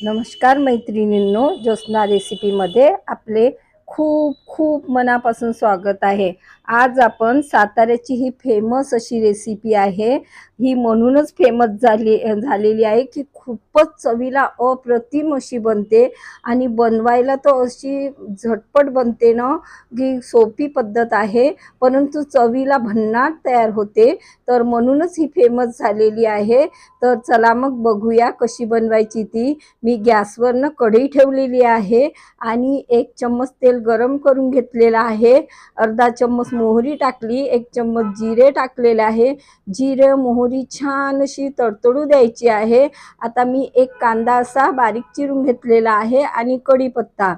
नमस्कार मैत्रिणींनो, ज्योत्स्ना रेसिपीमध्ये आपले खूप खूप मनापासून स्वागत आहे। आज आपण साताऱ्याची ही फेमस अशी रेसिपी आहे, ही म्हणूनच फेमस झालेली आहे की खूपच चवीला अप्रतिम अशी बनते आणि बनवायला तर अशी झटपट बनते ना की सोपी पद्धत आहे, परंतु चवीला भन्नाट तयार होते। तर म्हणूनच ही फेमस झालेली आहे। तर चला मग बघूया कशी बनवायची ती। मी गॅसवरनं कढई ठेवलेली आहे आणि 1 चम्मच तेल गरम करून घेतलेला आहे। अर्धा चम्मच मोहरी टाकली, 1 चम्मच जिरे टाकलेले आहे। जिरे मोहरी छान अशी तडतडू द्यायची आहे। आता मी एक कांदा असा बारीक चिरून घेतलेला आहे आणि कढीपत्ता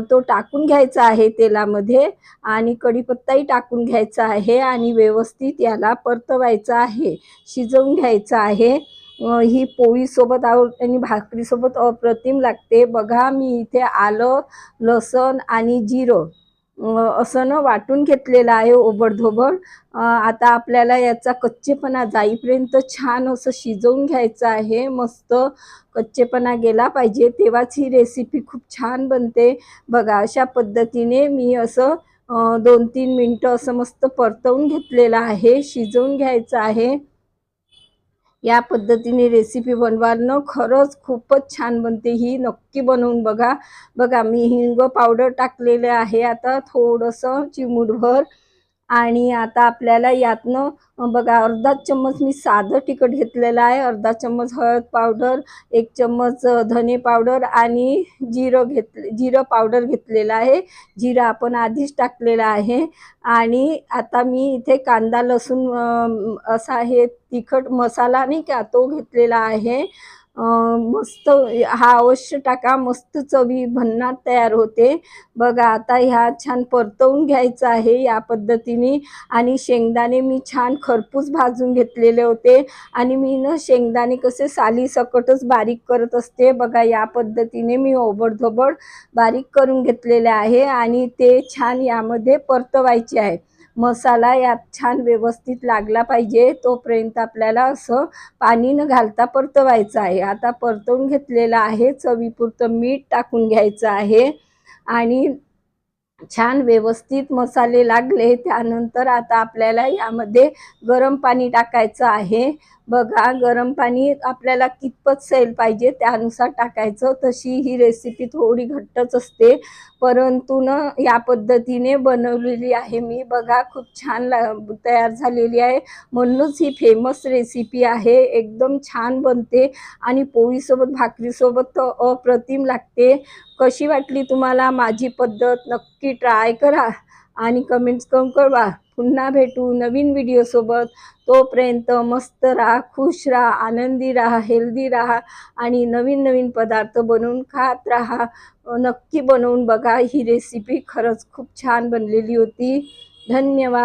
तो टाकून घ्यायचा आहे तेलामध्ये आणि कढीपत्ताही टाकून घ्यायचा आहे आणि व्यवस्थित याला परतवायचं आहे, शिजवून घ्यायचं आहे। ही पोळीसोबत आणि भाकरीसोबत अप्रतिम लागते। बघा मी इथे आलं, लसूण आणि जिरं असं वाटून घेतलेलं आहे ओबडधोबड। आता आपल्याला याचा कच्चेपणा जाईपर्यंत छान असं शिजवून घ्यायचं आहे। मस्त कच्चेपणा गेला पाहिजे, तेव्हाच ही रेसिपी खूप छान बनते। बघा अशा पद्धतीने मी असं 2-3 मिनिटं असं मस्त परतवून घेतलेलं आहे, शिजवून घ्यायचं आहे। या पद्धतीने रेसिपी बनवायला खरंच खूपच छान बनते, ही नक्की बनवून बघा। बघा मी हिंग पावडर टाकलेले आहे आता थोडंसं चिमूटभर आणि आता आपल्याला यातनं बघा अर्धा चम्मच मी साधं तिखट घेतलेलं आहे, अर्धा चम्मच हळद पावडर, 1 चम्मच धने पावडर आणि जिरं पावडर घेतलेलं आहे। जिरं आपण आधीच टाकलेलं आहे आणि आता मी इथे कांदा लसूण असा हे तिखट मसाला नाही का तो घेतलेला आहे। मस्त हा अवश्य टाका, मस्त चवी भन्नाट तयार होते। बघा आता ह्या छान परतवून घ्यायचं आहे या पद्धतीने आणि शेंगदाणे मी छान खरपूस भाजून घेतलेले होते आणि मी ना शेंगदाणे कसे सालीसकटच बारीक करत असते। बघा या पद्धतीने मी ओबडधोबड बारीक करून घेतलेले आहे आणि ते छान यामध्ये परतवायचे आहे। मसाला यात छान व्यवस्थित लागला पाहिजे तोपर्यंत आपल्याला असं पाणी न घालता परतवायचं आहे। आता परतवून घेतलेलं आहे, चवीपुरतं मीठ टाकून घ्यायचं आहे आणि छान व्यवस्थित मसाले लागले त्यानंतर आता आपल्याला यामध्ये गरम पाणी टाकायचं आहे। बघा गरम पाणी आपल्याला कितपत सैल पाहिजे त्यानुसार टाकायचं। तशी ही रेसिपी थोडी घट्टच असते, परंतु ना या पद्धतीने बनवलेली आहे मी। बघा खूप छान तयार झालेली आहे, म्हणूनच ही फेमस रेसिपी आहे। एकदम छान बनते आणि पोळीसोबत भाकरीसोबत तर अप्रतिम लागते। कशी वाटली तुम्हाला माझी पद्धत? नक्की ट्राय करा आणि कमेंट्स करून कळवा। पुन्हा भेटू नवीन व्हिडिओसोबत, तोपर्यंत मस्त राहा, खुश राहा, आनंदी राहा, हेल्दी राहा आणि नवीन नवीन पदार्थ बनवून खात राहा। नक्की बनवून बघा, ही रेसिपी खरंच खूप छान बनलेली होती। धन्यवाद।